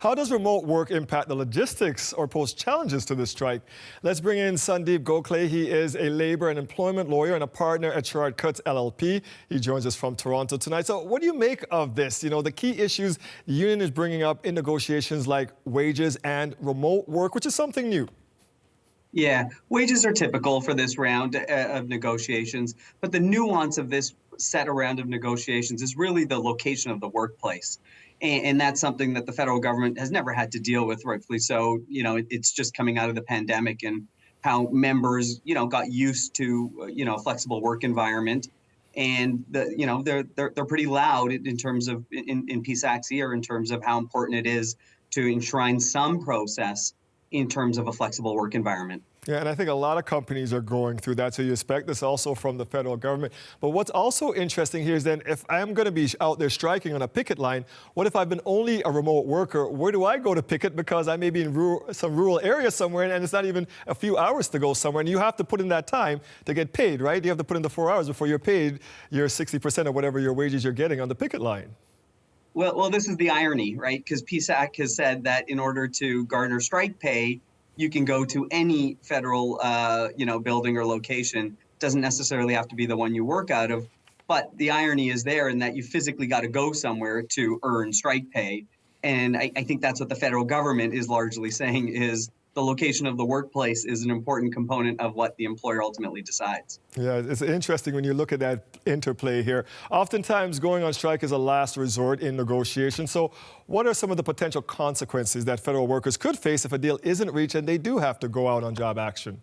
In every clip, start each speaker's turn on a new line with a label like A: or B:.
A: How does remote work impact the logistics or pose challenges to the strike? Let's bring in Sundeep Gokhale. He is a labor and employment lawyer and a partner at Sherrard Cutts LLP. He joins us from Toronto tonight. So what do you make of this? You know, the key issues the union is bringing up in negotiations like wages and remote work, which is something new.
B: Yeah, wages are typical for this round of negotiations, but the nuance of this set round of negotiations is really the location of the workplace. And that's something that the federal government has never had to deal with, rightfully so. You know, it's just coming out of the pandemic and how members, got used to, a flexible work environment. And they're pretty loud in terms of in PSAC's ear in terms of how important it is to enshrine some process in terms of a flexible work environment.
A: Yeah, and I think a lot of companies are going through that, so you expect this also from the federal government. But what's also interesting here is then if I'm going to be out there striking on a picket line, what if I've been only a remote worker? Where do I go to picket because I may be in some rural area somewhere and it's not even a few hours to go somewhere, and you have to put in that time to get paid, right? You have to put in the 4 hours before you're paid your 60% of whatever your wages you're getting on the picket line.
B: Well, this is the irony, right? Because PSAC has said that in order to garner strike pay, you can go to any federal, building or location. Doesn't necessarily have to be the one you work out of. But the irony is there in that you physically got to go somewhere to earn strike pay. And I think that's what the federal government is largely saying is the location of the workplace is an important component of what the employer ultimately decides.
A: Yeah, it's interesting when you look at that interplay here. Oftentimes going on strike is a last resort in negotiations. So what are some of the potential consequences that federal workers could face if a deal isn't reached and they do have to go out on job action?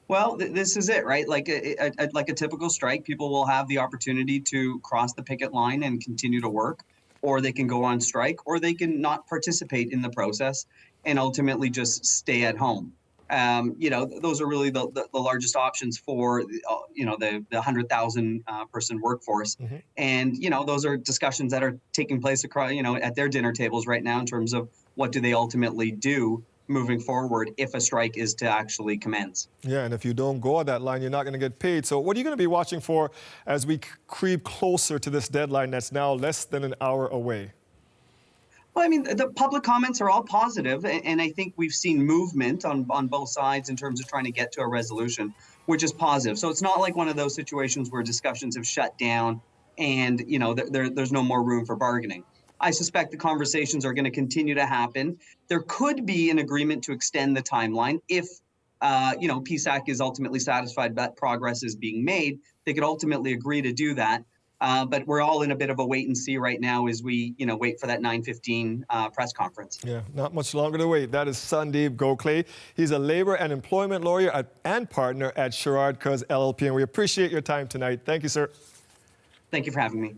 B: Well, this is it, right? Like a typical strike, people will have the opportunity to cross the picket line and continue to work, or they can go on strike, or they can not participate in the process and ultimately just stay at home. Those are really the largest options for, the 100,000 person workforce.
A: Mm-hmm.
B: And, those are discussions that are taking place across, at their dinner tables right now in terms of what do they ultimately do moving forward if a strike is to actually commence.
A: Yeah, and if you don't go on that line, you're not going to get paid. So what are you going to be watching for as we creep closer to this deadline that's now less than an hour away?
B: Well, I mean, the public comments are all positive, and I think we've seen movement on both sides in terms of trying to get to a resolution, which is positive. So it's not like one of those situations where discussions have shut down and, there's no more room for bargaining. I suspect the conversations are going to continue to happen. There could be an agreement to extend the timeline if, PSAC is ultimately satisfied that progress is being made. They could ultimately agree to do that. But we're all in a bit of a wait and see right now as we, wait for that 9:15 press conference.
A: Yeah, not much longer to wait. That is Sundeep Gokhale. He's a labor and employment lawyer and partner at Sherrard Cutts LLP, and we appreciate your time tonight. Thank you, sir.
B: Thank you for having me.